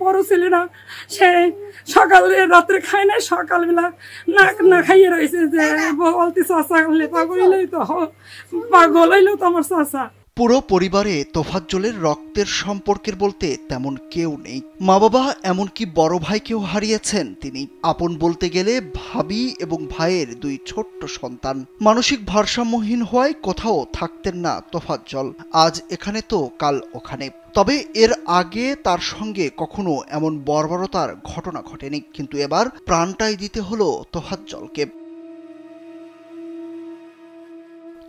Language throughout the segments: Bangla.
বড় ছেলেরা সে সকালে রাত্রে খায় না, সকালবেলা না খাইয়ে রয়েছে যে বলতে চাচা হলে পাগল হইলেই তো পাগল হইলেও তো আমার চাচা। পুরো পরিবারে তোফাজ্জলের রক্তের সম্পর্কের বলতে তেমন কেউ নেই। মা বাবা এমনকি বড় ভাইকেও হারিয়েছেন তিনি। আপন বলতে গেলে ভাবি এবং ভাইয়ের দুই ছোট্ট সন্তান। মানসিক ভারসাম্যহীন হওয়ায় কোথাও থাকতেন না তোফাজ্জল। আজ এখানে তো কাল ওখানে। তবে এর আগে তার সঙ্গে কখনো এমন বর্বরতার ঘটনা ঘটেনি, কিন্তু এবার প্রাণটাই দিতে হলো তোফাজ্জলকে।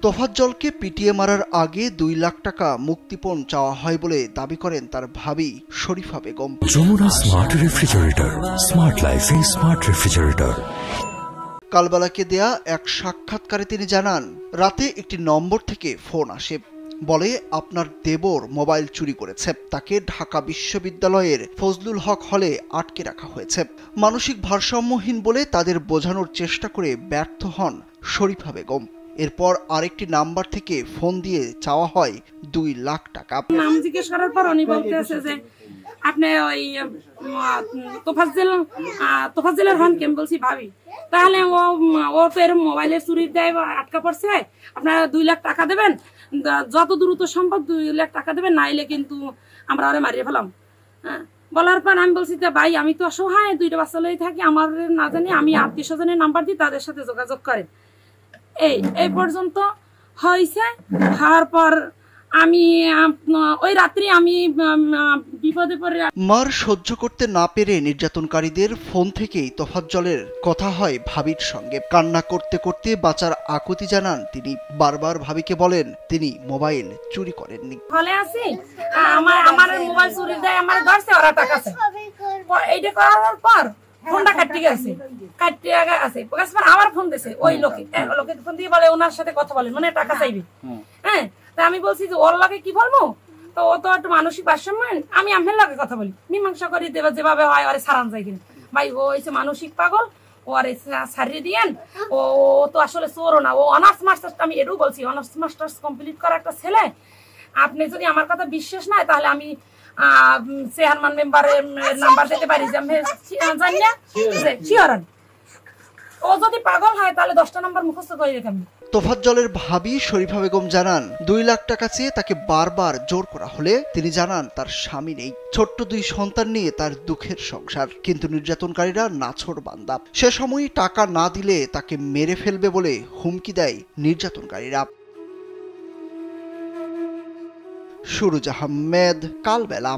তোফাজ্জলকে পিটিয়ে মারার আগে 2 লাখ টাকা মুক্তিপণ চাওয়া হয় বলে দাবি করেন তার ভাবি Sharifa Begum. Jamuna smart refrigerator, smart লাইফে স্মার্ট রেফ্রিজারেটর। কালবেলাকে দেয়া এক সাক্ষাৎকারে তিনি জানান, রাতে একটি নম্বর থেকে ফোন আসে, বলে আপনার দেবর মোবাইল চুরি করেছে, তাকে ঢাকা বিশ্ববিদ্যালয়ের ফজলুল হক হলে আটকে রাখা হয়েছে। মানসিক ভারসাম্যহীন বলে তাদের বোঝানোর চেষ্টা করে ব্যর্থ হন শরীফা বেগম। এরপর আরেকটি নাম্বার থেকে ফোন দিয়ে চাওয়া হয় 2 লাখ টাকা। নাম জিজ্ঞেস করার পর উনি বলতেছে যে আপনি ওই তোফাজ্জলের হন কেন? বলছি ভাবি। তাহলে ও তো এর মোবাইলের চুরির দায় আটকা পড়ছে, আপনারা 2 লাখ টাকা দেবেন, যত দ্রুত সম্ভব 2 লাখ টাকা দেবেন, নাইলে কিন্তু আমরা ওরে মারিয়ে ফেলাম। হ্যাঁ, বলার পর আমি বলছি যে ভাই আমি তো অসহায়, 2টা বাচ্চা লই থাকি, আমার না জানি, আমি আত্মীয় স্বজনের নাম্বার দিই, তাদের সাথে যোগাযোগ করেন। এই পর্যন্ত হয়েছে। হওয়ার পর আমি ওই রাত্রি আমি বিপদে পড়ে। মার সহ্য করতে না পেরে নির্যাতনকারীদের ফোন থেকেই তোফাজ্জলের কথা হয় ভাবির সঙ্গে। কান্না করতে করতে বাঁচার আকুতি জানান তিনি। বারবার ভাবিকে বলেন তিনি মোবাইল চুরি করেননি। হলে আছি, আমার মোবাইল চুরি দেয়, আমার ধরছে, ওরা টাকা আছে। এইটা করার পর ফোনটা কাটতে গেছে, আবার ফোন দিয়েছে ওই লোকে ফোন দিয়ে বলে ওনার সাথে কথা বলেন, মানে টাকা চাইবে। হ্যাঁ, তা আমি বলছি যে ওর লাগে কি বলবো, তো ও তো একটু মানসিক ভারসাম্য, আমি আপনার লাগে কথা বলি, মীমাংসা করি দেবা যেভাবে হয়, ওরে সারান যায় কিনা। ভাই ও হয়েছে মানসিক পাগল, ওরে সারিয়ে দিয়েন, ও তো আসলে চোরও না, ও অনার্স মাস্টার্স, আমি এটাও বলছি অনার্স মাস্টার্স কমপ্লিট করা একটা ছেলে। আপনি যদি আমার কথা বিশ্বাস নাই, তাহলে আমি চেয়ারম্যান মেম্বারের নাম্বার দিতে পারি, যে আমি জানি না শিওরান। ও যদি পাগল হয় তাহলে 10টা নাম্বার মুখস্থ করে রেখে। তোফাজ্জলের ভাবি শরীফা বেগম জানান, 2 লাখ টাকা চেয়ে তাকে বারবার জোর করা হলে তিনি জানান তার স্বামী নেই, ছোট্ট 2 সন্তান নিয়ে তার দুঃখের সংসার। কিন্তু নির্যাতনকারীরা নাছোড়বান্দা। সে সময় টাকা না দিলে তাকে মেরে ফেলবে বলে হুমকি দেয় নির্যাতনকারীরা। সুরুজ আহমেদ, কালবেলা।